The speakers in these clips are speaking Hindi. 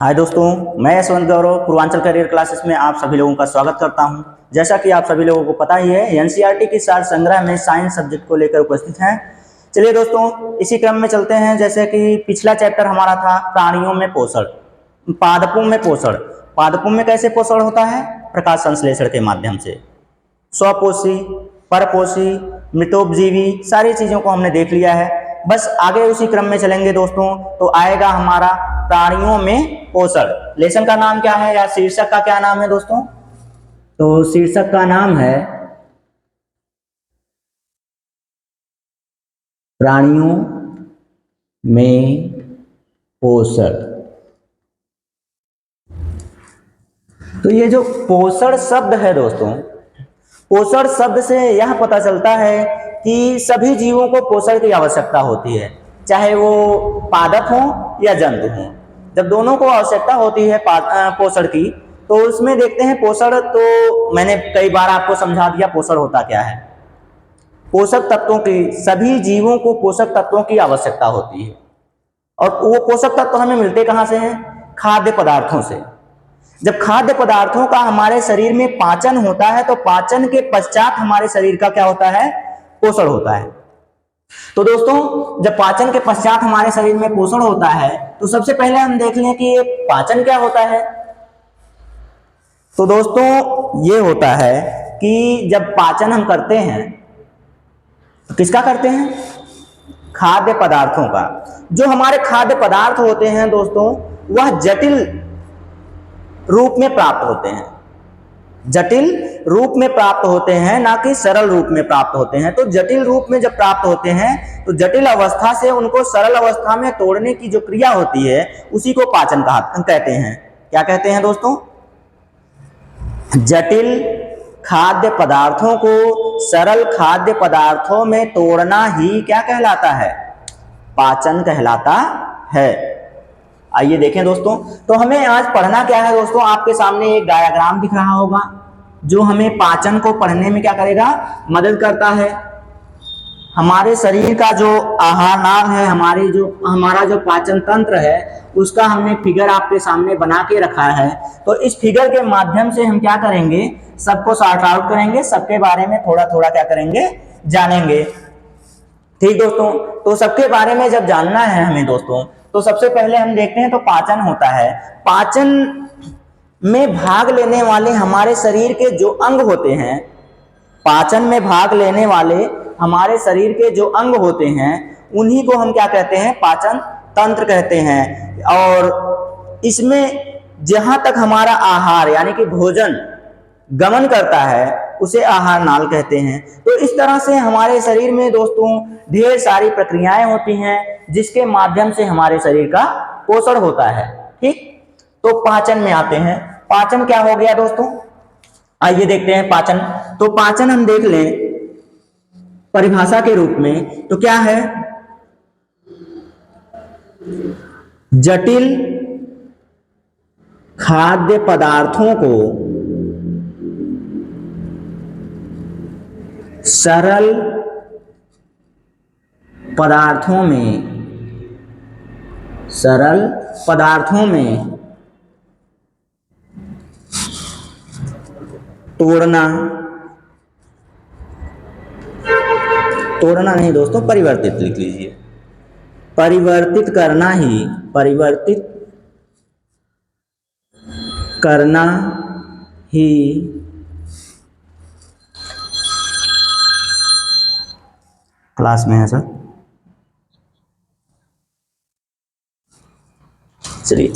हाय दोस्तों, मैं यशवंत गौरव पूर्वांचल करियर क्लासेस में आप सभी लोगों का स्वागत करता हूं। जैसा कि आप सभी लोगों को पता ही है, एनसीईआरटी की सार संग्रह में साइंस सब्जेक्ट को लेकर उपस्थित हैं। चलिए दोस्तों, इसी क्रम में चलते हैं। जैसे कि पिछला चैप्टर हमारा था प्राणियों में पोषण, पादपों में पोषण। पादपों में कैसे पोषण होता है? प्रकाश संश्लेषण के माध्यम से। स्वपोषी, परपोषी, मृतोपजीवी, सारी चीज़ों को हमने देख लिया है। बस आगे उसी क्रम में चलेंगे दोस्तों, तो आएगा हमारा प्राणियों में पोषण। लेसन का नाम क्या है या शीर्षक का क्या नाम है दोस्तों? तो शीर्षक का नाम है प्राणियों में पोषण। तो ये जो पोषण शब्द है दोस्तों, पोषण शब्द से यह पता चलता है कि सभी जीवों को पोषण की आवश्यकता होती है, चाहे वो पादप हो या जंतु हो। जब दोनों को आवश्यकता होती है पोषण की, तो उसमें देखते हैं पोषण। तो मैंने कई बार आपको समझा दिया पोषण होता क्या है। पोषक तत्वों की, सभी जीवों को पोषक तत्वों की आवश्यकता होती है। और वो पोषक तत्व हमें मिलते कहाँ से हैं? खाद्य पदार्थों से। जब खाद्य पदार्थों का हमारे शरीर में पाचन होता है, तो पाचन के पश्चात हमारे शरीर का क्या होता है? पोषण होता है। तो दोस्तों, जब पाचन के पश्चात हमारे शरीर में पोषण होता है, तो सबसे पहले हम देख लें कि ये पाचन क्या होता है। तो दोस्तों, ये होता है कि जब पाचन हम करते हैं, तो किसका करते हैं? खाद्य पदार्थों का। जो हमारे खाद्य पदार्थ होते हैं दोस्तों, वह जटिल रूप में प्राप्त होते हैं। जटिल रूप में प्राप्त होते हैं, ना कि सरल रूप में प्राप्त होते हैं। तो जटिल रूप में जब प्राप्त होते हैं, तो जटिल अवस्था से उनको सरल अवस्था में तोड़ने की जो क्रिया होती है, उसी को पाचन कहते हैं। क्या कहते हैं दोस्तों? जटिल खाद्य पदार्थों को सरल खाद्य पदार्थों में तोड़ना ही क्या कहलाता है? पाचन कहलाता है। आइए देखें दोस्तों, तो हमें आज पढ़ना क्या है दोस्तों? आपके सामने एक डायग्राम दिख रहा होगा, जो हमें पाचन को पढ़ने में क्या करेगा? मदद करता है। हमारे शरीर का जो आहार नाल है, हमारा जो पाचन तंत्र है, उसका हमने फिगर आपके सामने बना के रखा है। तो इस फिगर के माध्यम से हम क्या करेंगे? सबको सॉर्ट आउट करेंगे, सबके बारे में थोड़ा थोड़ा क्या करेंगे? जानेंगे। ठीक दोस्तों, तो सबके बारे में जब जानना है हमें दोस्तों, तो सबसे पहले हम देखते हैं तो पाचन होता है। पाचन में भाग लेने वाले हमारे शरीर के जो अंग होते हैं, पाचन में भाग लेने वाले हमारे शरीर के जो अंग होते हैं, उन्हीं को हम क्या कहते हैं? पाचन तंत्र कहते हैं। और इसमें जहां तक हमारा आहार यानी कि भोजन गमन करता है, उसे आहार नाल कहते हैं। तो इस तरह से हमारे शरीर में दोस्तों ढेर सारी प्रक्रियाएं होती हैं, जिसके माध्यम से हमारे शरीर का पोषण होता है। ठीक, तो पाचन में आते हैं। पाचन क्या हो गया दोस्तों? आइए देखते हैं पाचन। तो पाचन हम देख लें परिभाषा के रूप में, तो क्या है? जटिल खाद्य पदार्थों को सरल पदार्थों में तोड़ना नहीं दोस्तों, परिवर्तित लिख लीजिए। परिवर्तित करना ही क्लास में है सर। चलिए,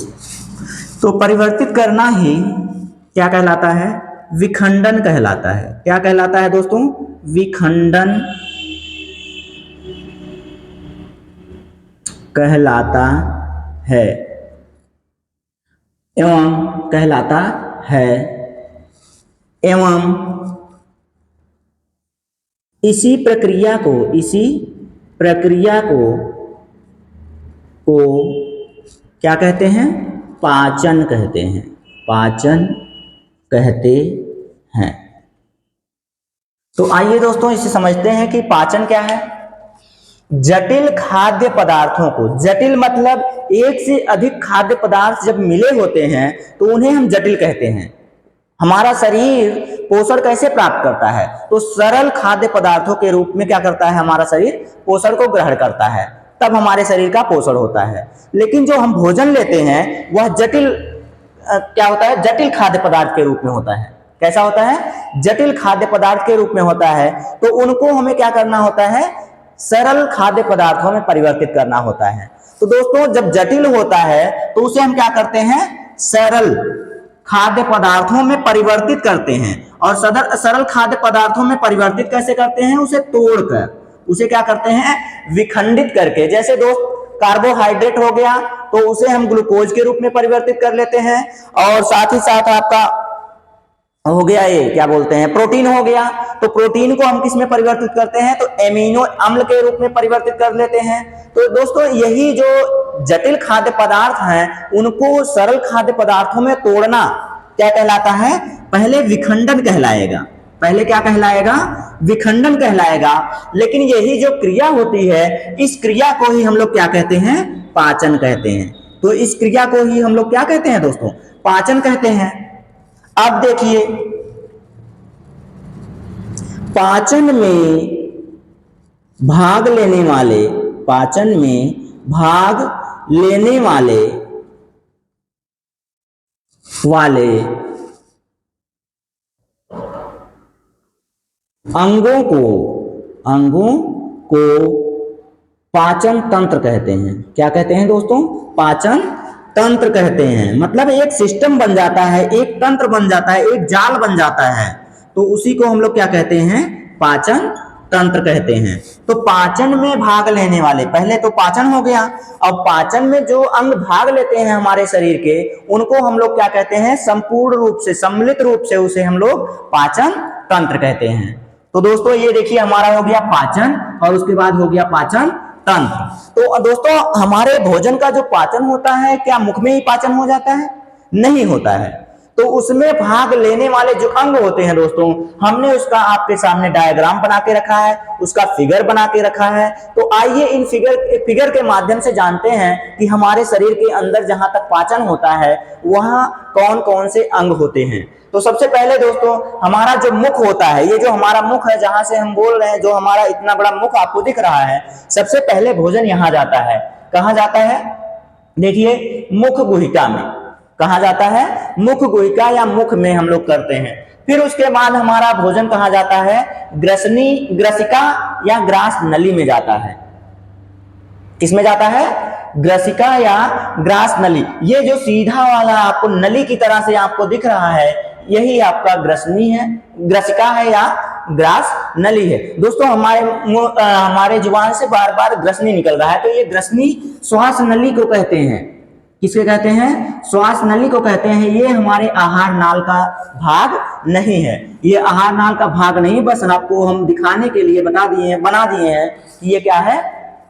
तो परिवर्तित करना ही क्या कहलाता है? विखंडन कहलाता है। क्या कहलाता है दोस्तों? विखंडन कहलाता है एवं इसी प्रक्रिया को क्या कहते हैं? पाचन कहते हैं। तो आइए दोस्तों, इसे समझते हैं कि पाचन क्या है। जटिल खाद्य पदार्थों को, जटिल मतलब एक से अधिक खाद्य पदार्थ जब मिले होते हैं तो उन्हें हम जटिल कहते हैं। हमारा शरीर पोषण कैसे प्राप्त करता है? तो सरल खाद्य पदार्थों के रूप में क्या करता है, हमारा शरीर पोषण को ग्रहण करता है, तब हमारे शरीर का पोषण होता है। लेकिन जो हम भोजन लेते हैं वह जटिल क्या होता है, जटिल खाद्य पदार्थ के रूप में होता है। कैसा होता है? जटिल खाद्य पदार्थ के रूप में होता है। तो उनको हमें क्या करना होता है, सरल खाद्य पदार्थों में परिवर्तित करना होता है। तो दोस्तों जब जटिल होता है तो उसे हम क्या करते हैं, सरल खाद्य पदार्थों में परिवर्तित करते हैं। और सरल खाद्य पदार्थों में परिवर्तित कैसे करते हैं, उसे तोड़कर, उसे क्या करते हैं, विखंडित करके। जैसे दोस्त कार्बोहाइड्रेट हो गया तो उसे हम ग्लूकोज के रूप में परिवर्तित कर लेते हैं, और साथ ही साथ आपका हो गया ये क्या बोलते हैं, प्रोटीन हो गया, तो प्रोटीन को हम किस में परिवर्तित करते हैं, तो एमिनो अम्ल के रूप में परिवर्तित कर लेते हैं। तो दोस्तों यही जो जटिल खाद्य पदार्थ हैं उनको सरल खाद्य पदार्थों में तोड़ना क्या कहलाता है, पहले विखंडन कहलाएगा। पहले क्या कहलाएगा, विखंडन कहलाएगा। लेकिन यही जो क्रिया होती है, इस क्रिया को ही हम लोग क्या कहते हैं, पाचन कहते हैं। तो इस क्रिया को ही हम लोग क्या कहते हैं दोस्तों, पाचन कहते हैं। अब देखिए, पाचन में भाग लेने वाले, पाचन में भाग लेने वाले अंगों को पाचन तंत्र कहते हैं। क्या कहते हैं दोस्तों, पाचन तंत्र कहते हैं। मतलब एक सिस्टम बन जाता है, एक तंत्र बन जाता है, एक जाल बन जाता है, तो उसी को हम लोग क्या कहते हैं, पाचन तंत्र कहते हैं। तो पाचन में भाग लेने वाले, पहले तो पाचन हो गया, अब पाचन में जो अंग भाग लेते हैं हमारे शरीर के, उनको हम लोग क्या कहते हैं, संपूर्ण रूप से, सम्मिलित रूप से उसे हम लोग पाचन तंत्र कहते हैं। तो दोस्तों ये देखिए हमारा हो गया पाचन, और उसके बाद हो गया पाचन तंत्र। तो दोस्तों हमारे भोजन का जो पाचन होता है, क्या मुख में ही पाचन हो जाता है? नहीं होता है। तो उसमें भाग लेने वाले जो अंग होते हैं दोस्तों, हमने उसका आपके सामने डायग्राम बना के रखा है, उसका फिगर बना के रखा है। तो आइए इन फिगर के माध्यम से जानते हैं कि हमारे शरीर के अंदर जहां तक पाचन होता है वहां कौन कौन से अंग होते हैं। तो सबसे पहले दोस्तों हमारा जो मुख होता है, ये जो हमारा मुख है जहां से हम बोल रहे हैं, जो हमारा इतना बड़ा मुख आपको दिख रहा है, सबसे पहले भोजन यहां जाता है। कहां जाता है, देखिए मुख गुहिका में। कहां जाता है, मुख गुहिका या मुख में हम लोग करते हैं। फिर उसके बाद हमारा भोजन कहां जाता है, ग्रसिका या ग्रास नली में जाता है। किसमें जाता है, ग्रसिका या ग्रास नली। ये जो सीधा वाला आपको नली की तरह से आपको दिख रहा है, यही आपका ग्रसनी है, ग्रसिका है या ग्रास नली है। दोस्तों हमारे जुबान से बार बार ग्रसनी निकल रहा है, तो ये ग्रसनी श्वास नली को कहते हैं। किसके कहते हैं, श्वास नली को कहते हैं। ये हमारे आहार नाल का भाग नहीं है, ये आहार नाल का भाग नहीं, बस आपको हम दिखाने के लिए बना दिए हैं कि ये क्या है,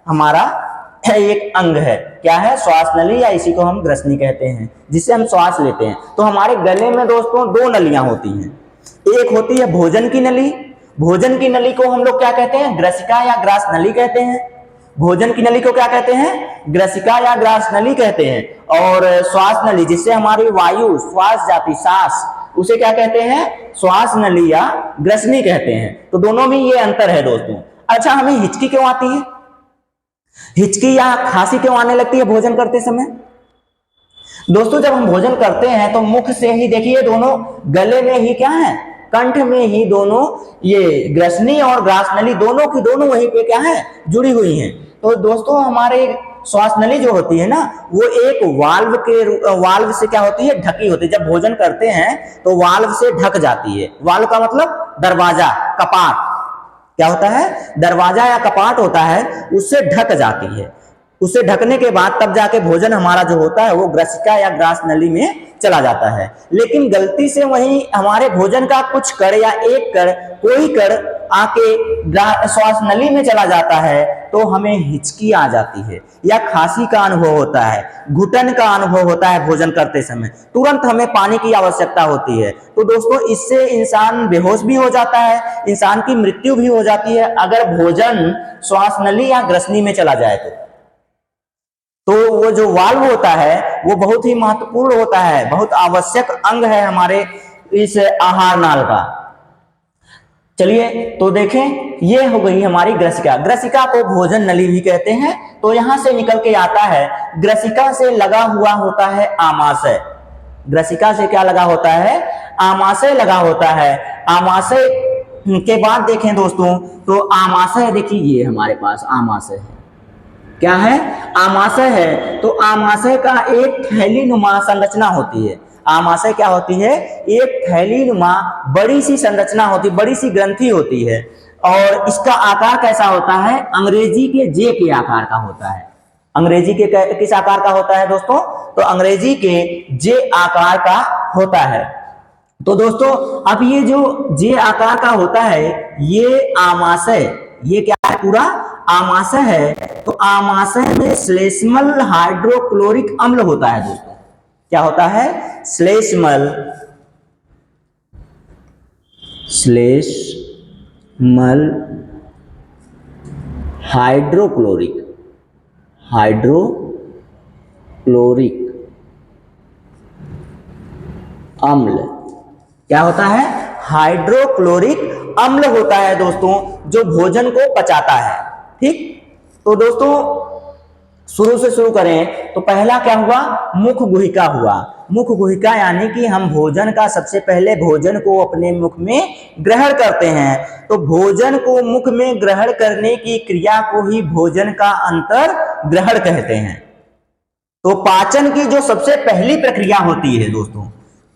हमारा एक अंग है। क्या है, श्वास नली, या इसी को हम ग्रसनी कहते हैं, जिससे हम श्वास लेते हैं। तो हमारे गले में दोस्तों दो नलियां होती हैं। एक होती है भोजन की नली, भोजन की नली को हम लोग क्या कहते हैं, ग्रसिका या ग्रास नली कहते हैं। भोजन की नली को क्या कहते हैं, ग्रसिका या ग्रास नली कहते हैं। और श्वास नली, जिससे हमारी वायु श्वास जाती, सांस, उसे क्या कहते हैं, श्वास नली या ग्रसनी कहते हैं। तो दोनों में ये अंतर है दोस्तों। अच्छा, हमें हिचकी क्यों आती है, हिचकी या खांसी क्यों आने लगती है भोजन करते समय? दोस्तों जब हम भोजन करते हैं तो मुख से ही, देखिए दोनों गले में ही क्या है, कंठ में ही दोनों ये ग्रसनी और ग्रास नली दोनों की दोनों वहीं पे क्या है, जुड़ी हुई हैं। तो दोस्तों हमारे श्वास नली जो होती है ना, वो एक वाल्व से क्या होती है, ढकी होती है। जब भोजन करते हैं तो वाल्व से ढक जाती है। वाल्व का मतलब दरवाजा, कपाट, क्या होता है, दरवाजा या कपाट होता है, उससे ढक जाती है। उससे ढकने के बाद तब जाके भोजन हमारा जो होता है वो ग्रसिका या ग्रास नली में चला जाता है। लेकिन गलती से वहीं हमारे भोजन का कुछ कण या एक कण, कोई कण आके श्वास नली में चला जाता है तो हमें हिचकी आ जाती है या खांसी का अनुभव होता है, घुटन का अनुभव होता है भोजन करते समय, तुरंत हमें पानी की आवश्यकता होती है। तो दोस्तों इससे इंसान बेहोश भी हो जाता है, इंसान की मृत्यु भी हो जाती है अगर भोजन श्वास नली या ग्रसनी में चला जाए तो वो जो वाल्व होता है वो बहुत ही महत्वपूर्ण होता है, बहुत आवश्यक अंग है हमारे इस आहार नाल का। चलिए तो देखें, ये हो गई हमारी ग्रसिका। ग्रसिका को भोजन नली भी कहते हैं। तो यहां से निकल के आता है, ग्रसिका से लगा हुआ होता है आमाशय। ग्रसिका से क्या लगा होता है? आमाशय लगा होता है। आमाशय के बाद देखें दोस्तों तो आमाशय, देखिए ये हमारे पास आमाशय है। क्या है? आमाशय है। तो आमाशय का एक थैलीनुमा संरचना होती है। आमाशय क्या होती है? एक थैलीनुमा बड़ी सी संरचना होती है, बड़ी सी ग्रंथि होती है। और इसका आकार कैसा होता है? अंग्रेजी के जे के आकार का होता है। अंग्रेजी के किस आकार का होता है दोस्तों? तो अंग्रेजी के जे आकार का होता है। तो दोस्तों अब ये जो जे आकार का होता है ये आमाशय, ये क्या है? पूरा आमाशय है। तो आमाशय में श्लेष्मल हाइड्रोक्लोरिक अम्ल होता है दोस्तों। क्या होता है? श्लेष्मल हाइड्रोक्लोरिक अम्ल। क्या होता है? हाइड्रोक्लोरिक अम्ल होता है दोस्तों, जो भोजन को पचाता है। ठीक, तो दोस्तों शुरू से शुरू करें तो पहला क्या हुआ? मुख गुहिका हुआ। मुख गुहिका यानी कि हम भोजन का सबसे पहले भोजन को अपने मुख में ग्रहण करते हैं। तो भोजन को मुख में ग्रहण करने की क्रिया को ही भोजन का अंतर ग्रहण कहते हैं। तो पाचन की जो सबसे पहली प्रक्रिया होती है दोस्तों,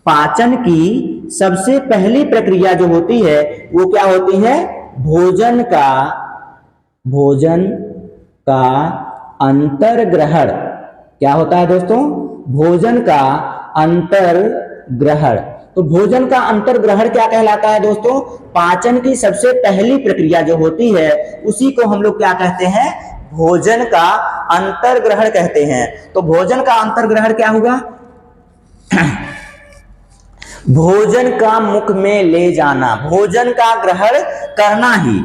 पाचन की सबसे पहली प्रक्रिया जो होती है वो क्या होती है? भोजन का अंतर्ग्रहण। क्या होता है दोस्तों? भोजन का अंतर्ग्रहण। तो भोजन का अंतर्ग्रहण क्या कहलाता है दोस्तों? पाचन की सबसे पहली प्रक्रिया जो होती है उसी को हम लोग क्या कहते हैं? भोजन का अंतर्ग्रहण कहते हैं। तो भोजन का अंतर्ग्रहण क्या हुआ? भोजन का मुख में ले जाना, भोजन का ग्रहण करना ही।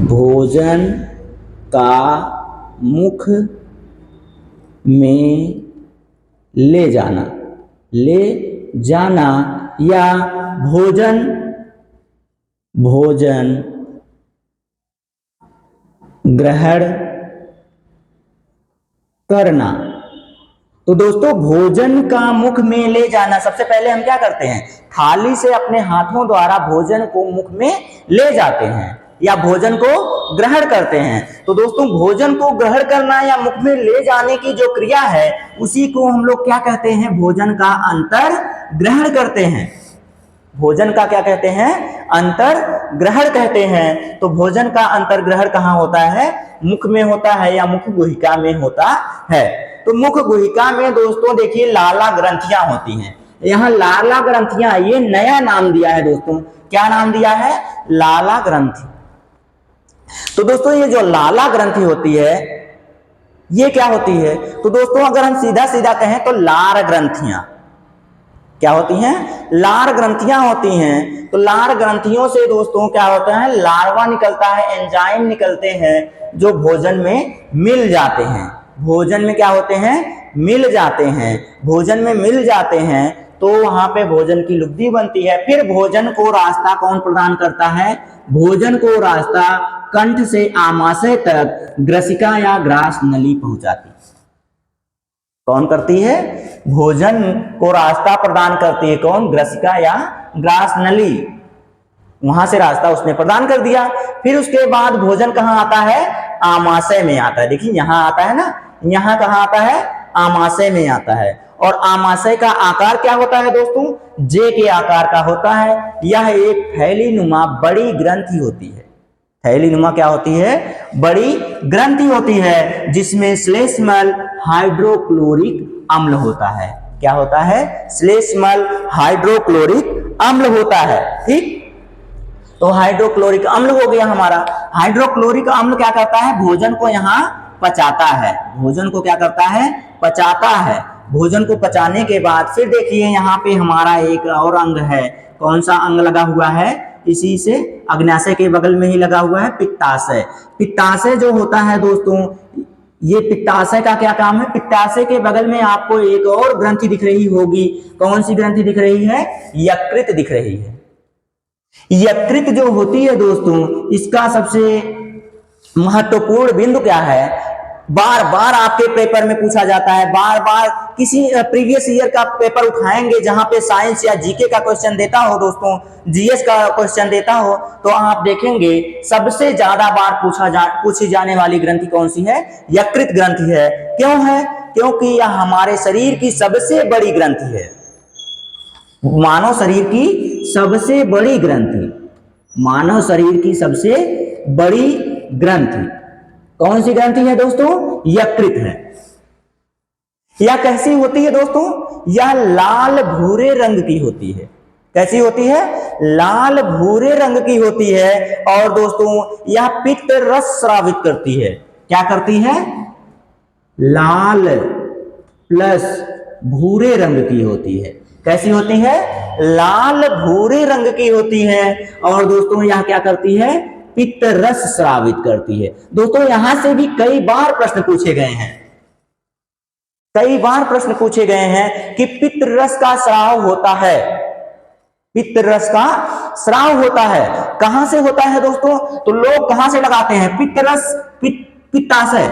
भोजन का मुख में ले जाना या भोजन ग्रहण करना। तो दोस्तों भोजन का मुख में ले जाना, सबसे पहले हम क्या करते हैं? थाली से अपने हाथों द्वारा भोजन को मुख में ले जाते हैं या भोजन को ग्रहण करते हैं। तो दोस्तों भोजन को ग्रहण करना या मुख में ले जाने की जो क्रिया है उसी को हम लोग क्या कहते हैं? भोजन का अंतर्ग्रहण करते हैं। भोजन का क्या कहते हैं? अंतर्ग्रहण कहते हैं। तो भोजन का अंतर्ग्रहण कहाँ होता है? मुख में होता है या मुख गुहिका में होता है। तो मुख गुहिका में दोस्तों देखिए लाला ग्रंथियां होती हैं। यहाँ लाला ग्रंथियां, ये नया नाम दिया है दोस्तों। क्या नाम दिया है? लाला ग्रंथि। तो दोस्तों ये जो लाला ग्रंथि होती है ये क्या होती है? तो दोस्तों अगर हम सीधा सीधा कहें तो लार ग्रंथियां क्या होती हैं? लार ग्रंथियां होती हैं। तो लार ग्रंथियों से दोस्तों क्या होता है? लार्वा निकलता है, एंजाइम निकलते हैं जो भोजन में मिल जाते हैं। भोजन में क्या होते हैं? मिल जाते हैं। भोजन में मिल जाते हैं तो वहां पे भोजन की लुब्धि बनती है। फिर भोजन को रास्ता कौन प्रदान करता है? भोजन को रास्ता कंठ से आमाशय तक ग्रसिका या ग्रास नली पहुंचाती है। कौन करती है? भोजन को रास्ता प्रदान करती है। कौन? ग्रसिका या ग्रास नली। वहां से रास्ता उसने प्रदान कर दिया। फिर उसके बाद भोजन कहाँ आता है? आमाशय में आता है। देखिए यहाँ आता है ना, यहाँ कहाँ आता है? आमाशय में आता है। और आमाशय का आकार क्या होता है दोस्तों? जे के आकार का होता है। यह एक थैलीनुमा बड़ी ग्रंथि होती है। थैलीनुमा क्या होती है? बड़ी ग्रंथि होती है जिसमें श्लेष्मल हाइड्रोक्लोरिक अम्ल होता है। क्या होता है? श्लेष्मल हाइड्रोक्लोरिक अम्ल होता है। ठीक, तो हाइड्रोक्लोरिक अम्ल हो गया हमारा। हाइड्रोक्लोरिक अम्ल क्या करता है, भोजन को यहाँ पचाता है, भोजन को क्या करता है, पचाता है। भोजन को पचाने के बाद फिर देखिए यहाँ पे हमारा एक और अंग है, कौन सा अंग लगा हुआ है, इसी से अग्न्याशय के बगल में ही लगा हुआ है, पित्ताशय। पित्ताशय जो होता है दोस्तों, ये पित्ताशय का क्या काम है, पित्ताशय के बगल में आपको एक और ग्रंथि दिख रही होगी, कौन सी ग्रंथि दिख रही है, यकृत दिख रही है। यकृत जो होती है दोस्तों, इसका सबसे महत्वपूर्ण बिंदु क्या है, बार बार आपके पेपर में पूछा जाता है, बार बार किसी प्रीवियस ईयर का पेपर उठाएंगे जहां पे साइंस या जीके का क्वेश्चन देता हो दोस्तों, जीएस का क्वेश्चन देता हो, तो आप देखेंगे सबसे ज्यादा बार पूछी जाने वाली ग्रंथि कौन सी है, यकृत ग्रंथि है। क्यों है, क्योंकि यह हमारे शरीर की सबसे बड़ी ग्रंथि है, मानव शरीर की सबसे बड़ी ग्रंथि, मानव शरीर की सबसे बड़ी ग्रंथि कौन सी ग्रंथि है दोस्तों, यकृत है। यह कैसी होती है दोस्तों, यह लाल भूरे रंग की होती है। कैसी होती है, लाल भूरे रंग की होती है। और दोस्तों यह पित्त रस स्रावित करती है। क्या करती है, लाल प्लस भूरे रंग की होती है। कैसी होती है, लाल भूरे रंग की होती है। और दोस्तों यह क्या करती है, पित्त रस स्रावित करती है। दोस्तों यहां से भी कई बार प्रश्न पूछे गए हैं, कई बार प्रश्न पूछे गए हैं कि पित्त रस का स्राव होता है, पित्त रस का स्राव होता है, कहां से होता है दोस्तों, तो लोग कहां से लगाते हैं, पित्त रस पित्ताशय,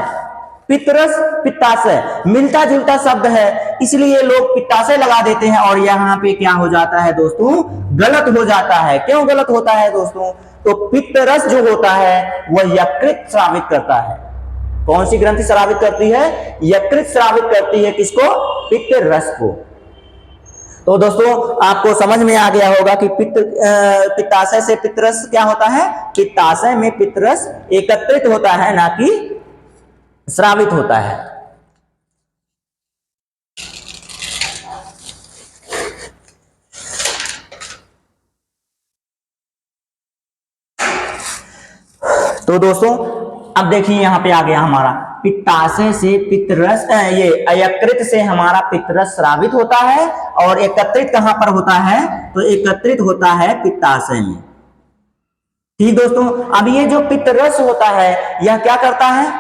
पित्तरस पित्ताशय मिलता जुलता शब्द है, इसलिए लोग पित्ताशय लगा देते हैं। और यहाँ पे क्या हो जाता है दोस्तों, गलत हो जाता है। क्यों गलत होता है दोस्तों, तो पित्तरस जो होता है वह यकृत स्रावित करता है। कौन सी ग्रंथि स्रावित करती है, यकृत स्रावित करती है, किसको, पित्तरस को। तो दोस्तों आपको समझ में आ गया होगा कि पित्ताशय से पित्तरस क्या होता है, पित्ताशय में पित्तरस एकत्रित होता है, ना कि स्रावित होता है। तो दोस्तों अब देखिए यहां पे आ गया हमारा पित्ताशय से पित्तरस, ये यकृत से हमारा पित्तरस स्रावित होता है और एकत्रित कहां पर होता है, तो एकत्रित होता है पित्ताशय में। ठीक दोस्तों, अब ये जो पित्तरस होता है यह क्या करता है,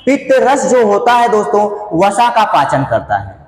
पित्तरस जो होता है दोस्तों वसा का पाचन करता है।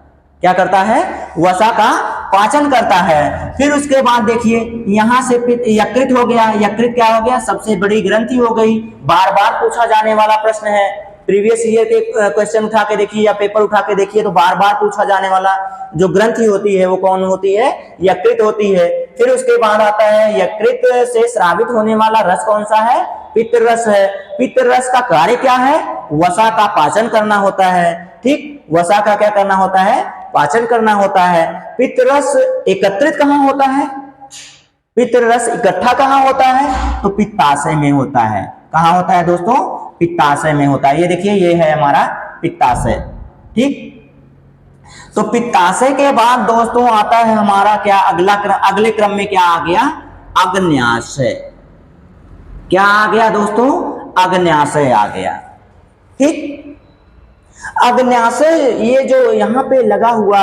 क्या करता है, वसा का पाचन करता है। फिर उसके बाद देखिए यहां से यकृत हो गया, यकृत क्या हो गया, सबसे बड़ी ग्रंथि हो गई। बार बार पूछा जाने वाला प्रश्न है, प्रीवियस ईयर के क्वेश्चन उठा के देखिए या पेपर उठा के देखिए तो बार बार पूछा जाने वाला जो ग्रंथि होती है वो कौन होती है, यकृत होती है। फिर उसके बाद आता है यकृत से स्रावित होने वाला रस कौन सा है, पित्तरस है। पित्तरस का कार्य क्या है, वसा का पाचन करना होता है। ठीक, वसा का क्या करना होता है, पाचन करना होता है। पित्तरस एकत्रित कहां होता है, पित्तरस इकट्ठा कहां होता है, तो पित्ताशय में होता है। कहां होता है दोस्तों, पित्ताशय में होता है। ये देखिए ये है हमारा पित्ताशय। ठीक, तो पित्ताशय के बाद दोस्तों आता है हमारा क्या, अगले क्रम में क्या आ गया, अग्न्याशय। क्या आ गया दोस्तों, अग्न्याशय आ गया। ठीक, अग्न्याशय ये जो यहाँ पे लगा हुआ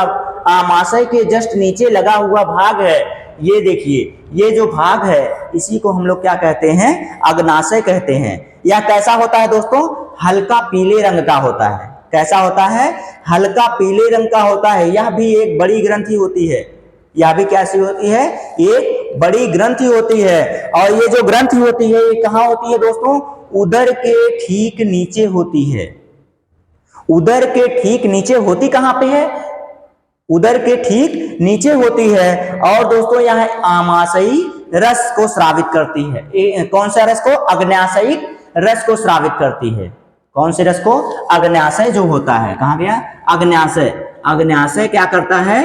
आमाशय के जस्ट नीचे लगा हुआ भाग है, ये देखिए ये जो भाग है इसी को हम लोग क्या कहते हैं, अग्न्याशय कहते हैं। यह कैसा होता है दोस्तों, हल्का पीले रंग का होता है। कैसा होता है, हल्का पीले रंग का होता है। यह भी एक बड़ी ग्रंथि होती है, यह भी कैसी होती है, एक बड़ी ग्रंथि होती है। और ये जो ग्रंथि होती है ये कहाँ होती है दोस्तों, उदर के ठीक नीचे होती है। उदर के ठीक नीचे होती कहां पे है, उदर के ठीक नीचे होती है। और दोस्तों यह आमाशयी रस को स्रावित करती है। कौन सा रस को, अग्न्याशयिक रस को स्रावित करती है। कौन से रस को, अग्न्याशय जो होता है, कहां गया, अग्न्याशय। अग्न्याशय क्या करता है,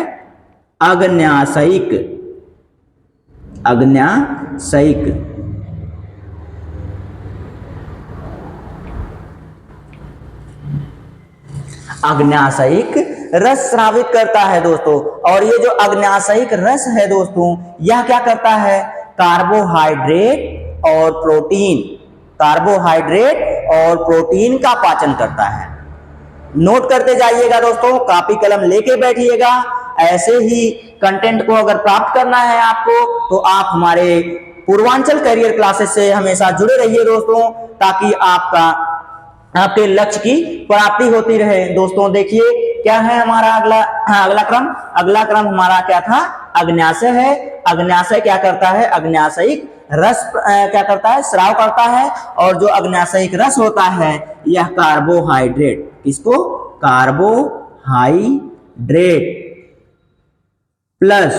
अग्न्याशयिक, अग्न्याशयिक अग्न्याशयिक रस स्रावित करता है दोस्तों। और ये जो अग्न्याशयिक रस है दोस्तों यह क्या करता है, कार्बोहाइड्रेट और प्रोटीन, कार्बोहाइड्रेट और प्रोटीन का पाचन करता है। नोट करते जाइएगा दोस्तों, कॉपी कलम लेके बैठिएगा। ऐसे ही कंटेंट को अगर प्राप्त करना है आपको तो आप हमारे पूर्वांचल करियर क्लासेस से हमेशा जुड़े रहिए दोस्तों, ताकि आपके लक्ष्य की प्राप्ति होती रहे। दोस्तों देखिए क्या है हमारा अगला क्रम हमारा क्या था, अग्न्याशय है। अग्न्याशय क्या करता है, अग्न्याशयिक रस क्या करता है, स्राव करता है। और जो अग्न्याशयिक रस होता है यह कार्बोहाइड्रेट, किसको, कार्बोहाइड्रेट प्लस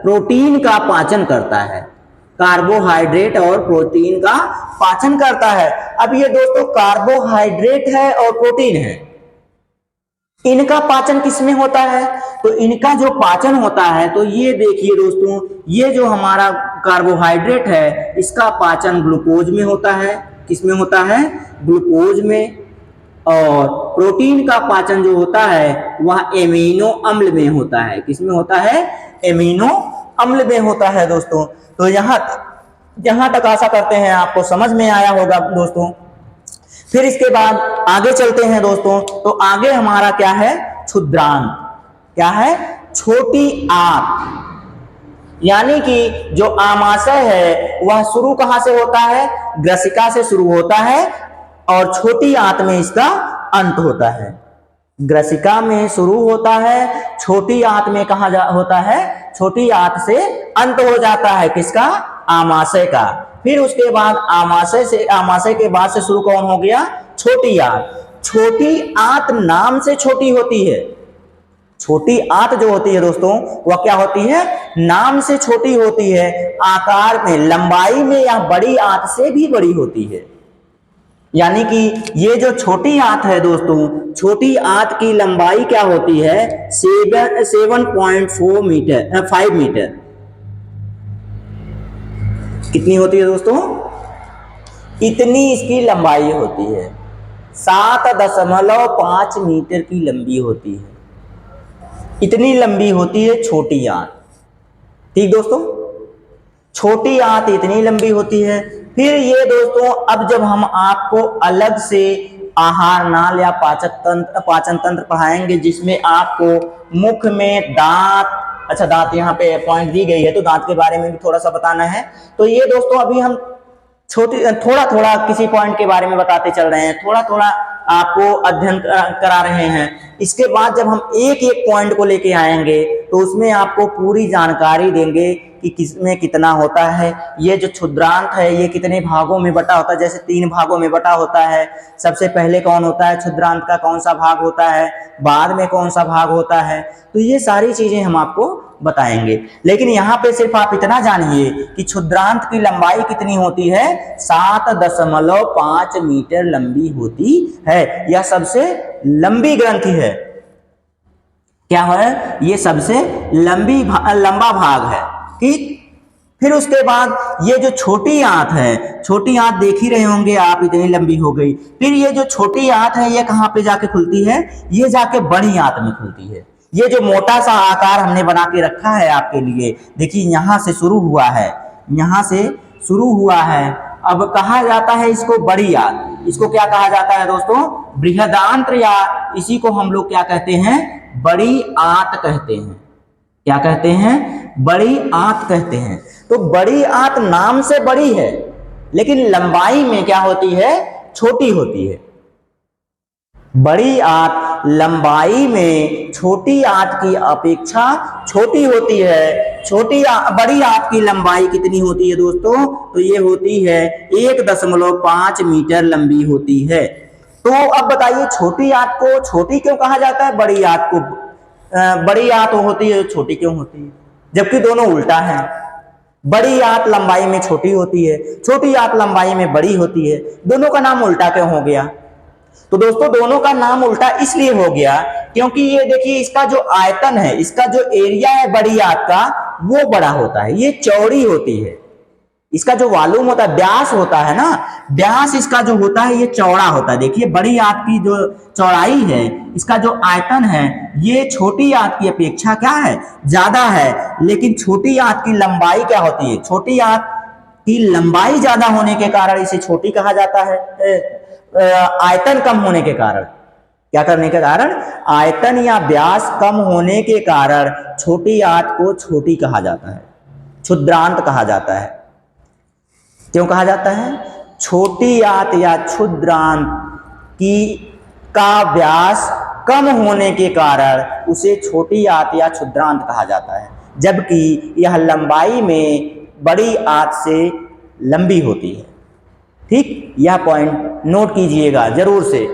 प्रोटीन का पाचन करता है। कार्बोहाइड्रेट और प्रोटीन का पाचन करता है। अब ये दोस्तों कार्बोहाइड्रेट है और प्रोटीन है, इनका पाचन किसमें होता है, तो इनका जो पाचन होता है, तो ये देखिए दोस्तों, ये जो हमारा कार्बोहाइड्रेट है इसका पाचन ग्लूकोज में होता है। किसमें होता है, ग्लूकोज में। और प्रोटीन का पाचन जो होता है वह एमिनो अम्ल में होता है। किसमें होता है, एमिनो अम्ल में होता है दोस्तों। तो यहां तक आशा करते हैं आपको समझ में आया होगा दोस्तों। फिर इसके बाद आगे चलते हैं दोस्तों। तो आगे हमारा क्या है, क्षुद्रांत। क्या है, छोटी आंत। यानी कि जो आमाशय है वह शुरू कहां से होता है, ग्रसिका से शुरू होता है और छोटी आंत में इसका अंत होता है। ग्रसिका में शुरू होता है, छोटी आंत में कहां होता है, छोटी आंत से अंत हो जाता है। किसका, आमाशय का। फिर उसके बाद आमाशय के बाद से शुरू कौन हो गया, छोटी आंत। छोटी आंत नाम से छोटी होती है। छोटी आंत जो होती है दोस्तों वह क्या होती है, नाम से छोटी होती है, आकार में, लंबाई में या बड़ी आंत से भी बड़ी होती है। यानी कि ये जो छोटी आंत है दोस्तों, छोटी आंत की लंबाई क्या होती है, 7.5 मीटर। कितनी होती है दोस्तों, इतनी इसकी लंबाई होती है। 7.5 मीटर की लंबी होती है, इतनी लंबी होती है छोटी आंत। ठीक दोस्तों, छोटी आंत इतनी लंबी होती है। फिर ये दोस्तों, अब जब हम आपको अलग से आहार नाल या पाचन तंत्र पढ़ाएंगे, जिसमें आपको मुख में दांत, अच्छा दांत यहाँ पे पॉइंट दी गई है तो दांत के बारे में भी थोड़ा सा बताना है। तो ये दोस्तों अभी हम थोड़ा किसी पॉइंट के बारे में बताते चल रहे हैं, थोड़ा आपको अध्ययन करा रहे हैं। इसके बाद जब हम एक एक पॉइंट को लेके आएंगे तो उसमें आपको पूरी जानकारी देंगे कि किसमें कितना होता है। ये जो क्षुद्रांत है ये कितने भागों में बटा होता है, जैसे 3 भागों में बटा होता है। सबसे पहले कौन होता है, क्षुद्रांत का कौन सा भाग होता है, बाद में कौन सा भाग होता है, तो ये सारी चीजें हम आपको बताएंगे। लेकिन यहाँ पे सिर्फ आप इतना जानिए कि क्षुद्रांत की लंबाई कितनी होती है, 7.5 मीटर लंबी होती है। यह सबसे लंबी ग्रंथि है। क्या है, ये सबसे लंबा भाग है। ठीक, फिर उसके बाद ये जो छोटी आंत है, छोटी आंत देख ही रहे होंगे आप, इतनी लंबी हो गई। फिर ये जो छोटी आंत है ये कहाँ पे जाके खुलती है, ये जाके बड़ी आंत में खुलती है। ये जो मोटा सा आकार हमने बना के रखा है आपके लिए, देखिए यहाँ से शुरू हुआ है, यहाँ से शुरू हुआ है। अब कहा जाता है इसको बड़ी आंत। इसको क्या कहा जाता है दोस्तों, बृहदांत्र, या इसी को हम लोग क्या कहते हैं, बड़ी आंत कहते हैं। क्या कहते हैं, बड़ी आंत कहते हैं। तो बड़ी आंत नाम से बड़ी है लेकिन लंबाई में क्या होती है, छोटी होती है। बड़ी आंत लंबाई में छोटी आंत की अपेक्षा छोटी होती है। बड़ी आंत की लंबाई कितनी होती है दोस्तों, तो ये होती है 1.5 मीटर लंबी होती है। तो अब बताइए छोटी आंत को छोटी क्यों कहा जाता है, बड़ी आंत को बड़ी आंत होती है, छोटी क्यों होती है, जबकि दोनों उल्टा है। बड़ी आंत लंबाई में छोटी होती है, छोटी आंत लंबाई में बड़ी होती है। दोनों का नाम उल्टा क्यों हो गया, तो दोस्तों दोनों का नाम उल्टा इसलिए हो गया क्योंकि ये देखिए इसका जो आयतन है, इसका जो एरिया है बड़ी आंत का, वो बड़ा होता है, ये चौड़ी होती है। इसका जो वॉल्यूम होता है, व्यास होता है ना, व्यास इसका जो होता है ये चौड़ा होता है। देखिए बड़ी आंत की जो चौड़ाई है, इसका जो आयतन है, ये छोटी आंत की अपेक्षा क्या है, ज्यादा है। लेकिन छोटी आंत की लंबाई क्या होती है, छोटी आंत की लंबाई ज्यादा होने के कारण इसे छोटी कहा जाता है। आयतन कम होने के कारण, क्या करने के कारण, आयतन या व्यास कम होने के कारण छोटी आंत को छोटी कहा जाता है, क्षुद्रांत कहा जाता है। क्यों कहा जाता है? छोटी आंत या क्षुद्रांत का व्यास कम होने के कारण उसे छोटी आंत या क्षुद्रांत कहा जाता है, जबकि यह लंबाई में बड़ी आंत से लंबी होती है। ठीक, यह पॉइंट नोट कीजिएगा जरूर से।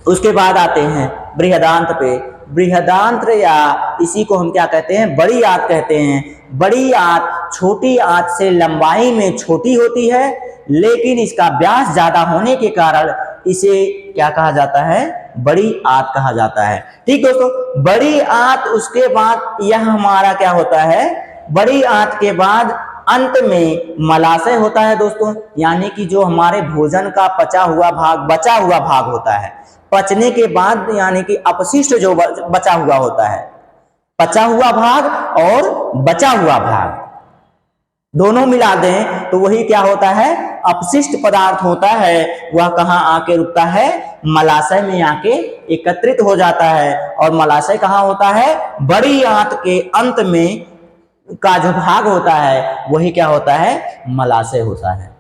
उसके बाद आते हैं बृहदांत पे। बृहदांत या इसी को हम क्या कहते हैं, बड़ी आंत कहते हैं। बड़ी आंत छोटी आंत से लंबाई में छोटी होती है, लेकिन इसका व्यास ज्यादा होने के कारण इसे क्या कहा जाता है, बड़ी आंत कहा जाता है। ठीक दोस्तों, बड़ी आंत, उसके बाद यह हमारा क्या होता है, बड़ी आंत के बाद अंत में मलाशय होता है दोस्तों, यानी कि जो हमारे भोजन का बचा हुआ भाग होता है। पचने के बाद यानी कि अपशिष्ट जो बचा हुआ होता है, पचा हुआ भाग और बचा हुआ भाग दोनों मिला दें तो वही क्या होता है, अपशिष्ट पदार्थ होता है। वह कहाँ आके रुकता है, मलाशय में आके एकत्रित हो जाता है। और मलाशय कहाँ होता है, बड़ी आंत के अंत में का जो भाग होता है वही क्या होता है, मलाशय होता है।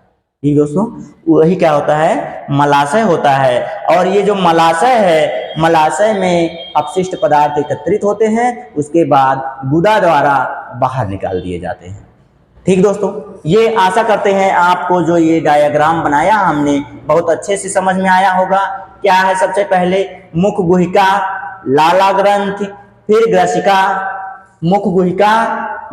ठीक दोस्तों, वही क्या होता है, मलाशय होता है। और ये जो मलाशय है, मलाशय में अपशिष्ट पदार्थ एकत्रित होते हैं, उसके बाद गुदा द्वारा बाहर निकाल दिए जाते हैं। ठीक दोस्तों, ये आशा करते हैं आपको जो ये डायग्राम बनाया हमने बहुत अच्छे से समझ में आया होगा। क्या है, सबसे पहले मुख गुहिका, लाला ग्रंथ, फिर ग्रसिका, मुख गुहिका,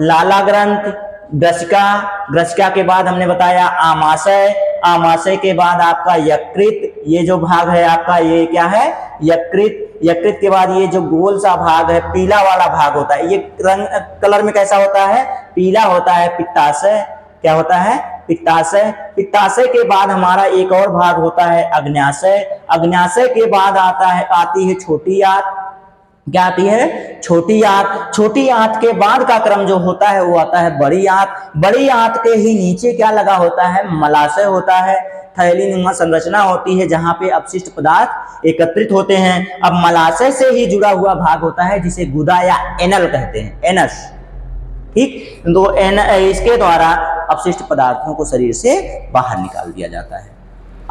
लाला ग्रंथ, ग्रसिका, ग्रसिका के बाद हमने बताया आमाशय, आमाशय के बाद आपका यकृत, ये जो भाग है आपका ये क्या है, यकृत, यकृत के बाद ये जो गोल सा भाग है, पीला वाला भाग होता है, ये रंग कलर में कैसा होता है, पीला होता है, पित्ताशय, क्या होता है, पित्ताशय। पित्ताशय के बाद हमारा एक और भाग होता है अग्न्याशय, अग्न्याशय के बाद आती है छोटी आंत, क्या आती है, छोटी आंत। छोटी आंत के बाद का क्रम जो होता है वो आता है बड़ी आंत। बड़ी आंत के ही नीचे क्या लगा होता है, मलाशय होता है, थैलीनुमा संरचना होती है जहां पे अपशिष्ट पदार्थ एकत्रित होते हैं। अब मलाशय से ही जुड़ा हुआ भाग होता है जिसे गुदा या एनल कहते हैं, एनस। ठीक, तो इसके द्वारा अपशिष्ट पदार्थों को शरीर से बाहर निकाल दिया जाता है।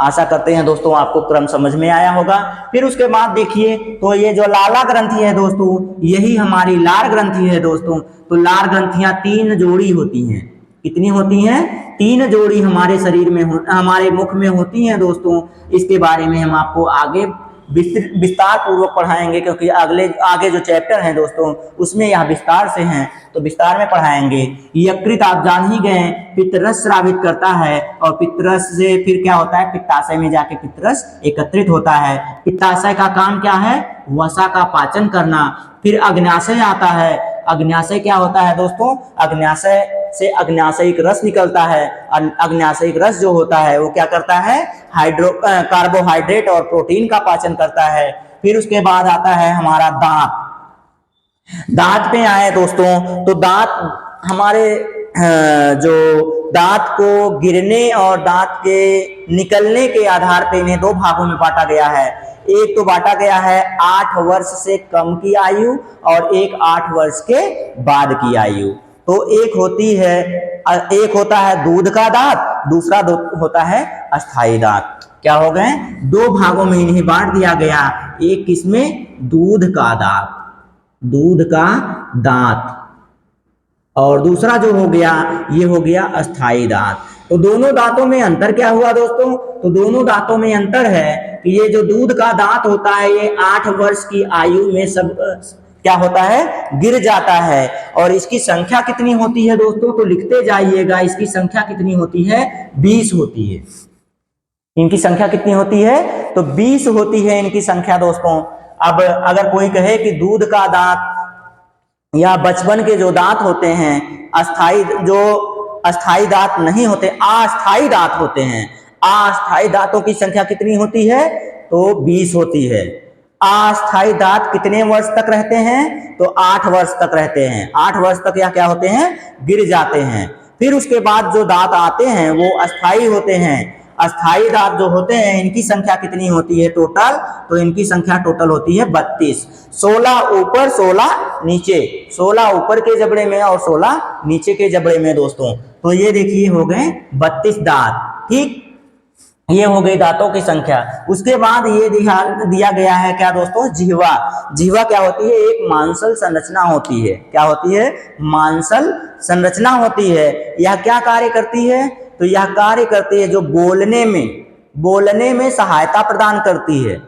आशा करते हैं दोस्तों आपको क्रम समझ में आया होगा। फिर उसके बाद देखिए, तो ये जो लाला ग्रंथि है दोस्तों, यही हमारी लार ग्रंथि है दोस्तों। तो लार ग्रंथियां 3 जोड़ी होती हैं। कितनी होती हैं, 3 जोड़ी हमारे शरीर में हमारे मुख में होती हैं दोस्तों। इसके बारे में हम आपको आगे विस्तार पूर्वक पढ़ाएंगे, क्योंकि आगे जो चैप्टर हैं दोस्तों उसमें यह विस्तार से हैं, तो विस्तार में पढ़ाएंगे। यकृत आप जान ही गए, पित्तरस स्रावित करता है, और पित्तरस से फिर क्या होता है, पित्ताशय में जाके पित्तरस एकत्रित होता है। पित्ताशय का काम क्या है, वसा का पाचन करना। फिर अग्न्याशय आता है। अग्न्याशय क्या होता है दोस्तों, अग्न्याशय से अग्न्याशयिक रस निकलता है। अग्न्याशयिक रस जो होता है वो क्या करता है, कार्बोहाइड्रेट और प्रोटीन का पाचन करता है। फिर उसके बाद आता है हमारा दांत। दांत पे आए दोस्तों, तो दांत हमारे जो दांत को गिरने और दांत के निकलने के आधार पे इन्हें 2 भागों में बांटा गया है। एक तो बांटा गया है 8 वर्ष से कम की आयु, और एक 8 वर्ष के बाद की आयु। तो एक होता है दूध का दांत, दूसरा होता है अस्थाई दांत। क्या हो गए, 2 भागों में इन्हें बांट दिया गया। एक किसमें, दूध का दांत, दूध का दांत, और दूसरा जो हो गया ये हो गया अस्थाई दांत। तो दोनों दांतों में अंतर क्या हुआ दोस्तों, तो दोनों दांतों में अंतर है कि ये जो दूध का दांत होता है ये 8 वर्ष की आयु में सब क्या होता है, गिर जाता है। और इसकी संख्या कितनी होती है दोस्तों, तो लिखते जाइएगा, इसकी संख्या कितनी होती है, 20 होती है। इनकी संख्या कितनी होती है, तो 20 होती है इनकी संख्या दोस्तों। अब अगर कोई कहे कि दूध का दांत या बचपन के जो दांत होते हैं, अस्थाई दांत नहीं होते, अस्थाई दांत होते हैं, अस्थाई दांतों की संख्या कितनी होती है, तो 20 होती है। अस्थाई दांत कितने वर्ष तक रहते हैं, तो 8 वर्ष तक रहते हैं। 8 वर्ष तक या क्या होते हैं, गिर जाते हैं। फिर उसके बाद जो दांत आते हैं वो अस्थाई होते हैं। अस्थाई दांत जो होते हैं इनकी संख्या कितनी होती है टोटल, तो इनकी संख्या टोटल होती है 32। 16 ऊपर 16 नीचे, 16 ऊपर के जबड़े में और 16 नीचे के जबड़े में दोस्तों। तो ये देखिए हो गए 32 दांत। ठीक, ये हो गई दांतों की संख्या। उसके बाद ये दिया गया है क्या दोस्तों, जिह्वा। जिह्वा क्या होती है, एक मांसल संरचना होती है। क्या होती है, मांसल संरचना होती है। यह क्या कार्य करती है, तो यह कार्य करती है जो बोलने में सहायता प्रदान करती है।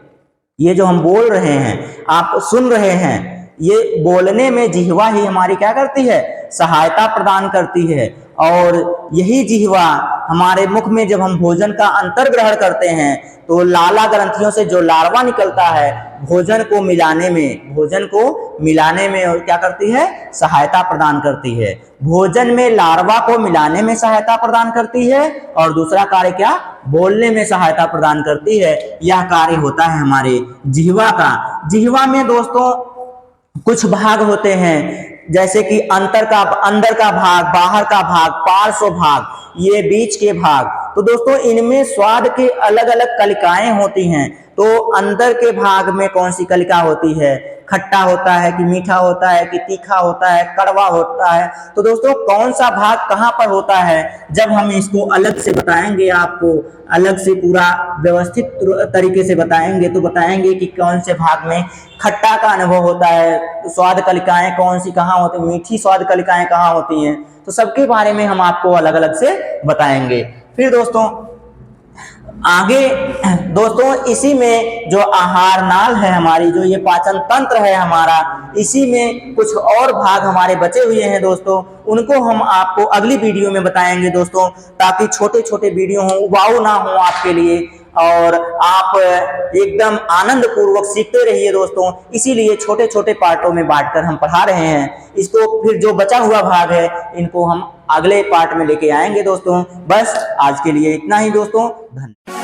ये जो हम बोल रहे हैं, आप सुन रहे हैं, ये बोलने में जिह्वा ही हमारी क्या करती है, सहायता प्रदान करती है। और यही जिह्वा हमारे मुख में जब हम भोजन का अंतर्ग्रहण करते हैं तो लाला ग्रंथियों से जो लार्वा निकलता है भोजन को मिलाने में और क्या करती है, सहायता प्रदान करती है। भोजन में लार्वा को मिलाने में सहायता प्रदान करती है और दूसरा कार्य क्या, बोलने में सहायता प्रदान करती है। यह कार्य होता है हमारे जिह्वा का। जिह्वा में दोस्तों कुछ भाग होते हैं, जैसे कि अंदर का भाग, बाहर का भाग, पार्श्व भाग, ये बीच के भाग। तो दोस्तों इनमें स्वाद के अलग अलग कलिकाएं होती हैं। तो अंदर के भाग में कौन सी कलिका होती है, खट्टा होता है कि मीठा होता है कि तीखा होता है, कड़वा होता है। तो दोस्तों कौन सा भाग कहाँ पर होता है, जब हम इसको अलग से बताएंगे, आपको अलग से पूरा व्यवस्थित तरीके से बताएंगे, तो बताएंगे कि कौन से भाग में खट्टा का अनुभव होता है, स्वाद कलिकाएं कौन सी कहाँ होती है, मीठी स्वाद कलिकाएं कहाँ होती हैं। तो सबके बारे में हम आपको अलग अलग से बताएंगे। फिर दोस्तों आगे दोस्तों इसी में जो आहार नाल है हमारी, जो ये पाचन तंत्र है हमारा, इसी में कुछ और भाग हमारे बचे हुए हैं दोस्तों, उनको हम आपको अगली वीडियो में बताएंगे दोस्तों, ताकि छोटे छोटे वीडियो हो, उबाऊ ना हो आपके लिए और आप एकदम आनंद पूर्वक सीखते रहिए दोस्तों। इसीलिए छोटे छोटे पार्टों में बांटकर हम पढ़ा रहे हैं इसको। फिर जो बचा हुआ भाग है इनको हम अगले पार्ट में लेके आएंगे दोस्तों। बस आज के लिए इतना ही दोस्तों, धन्यवाद।